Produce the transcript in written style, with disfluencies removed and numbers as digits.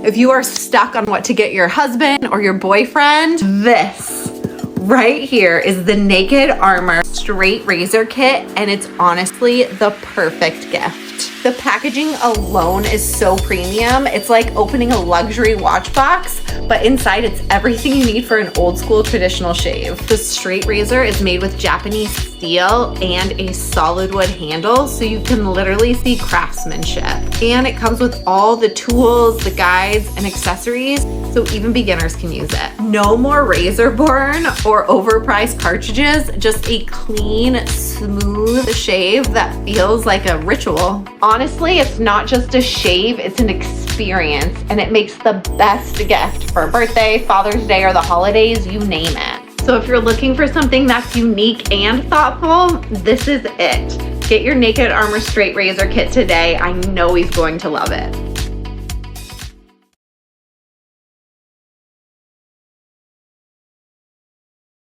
If you are stuck on what to get your husband or your boyfriend, this right here is the Naked Armor Straight Razor Kit, and it's honestly the perfect gift. The packaging alone is so premium. It's like opening a luxury watch box, but inside it's everything you need for an old school traditional shave. The straight razor is made with Japanese steel and a solid wood handle, so you can literally see craftsmanship. And it comes with all the tools, the guides, and accessories, so even beginners can use it. No more razor burn or overpriced cartridges, just a clean, smooth shave that feels like a ritual. Honestly, it's not just a shave, it's an experience, and it makes the best gift for a birthday, Father's Day, or the holidays, you name it. So if you're looking for something that's unique and thoughtful, this is it. Get your Naked Armor Straight Razor Kit today. I know he's going to love it.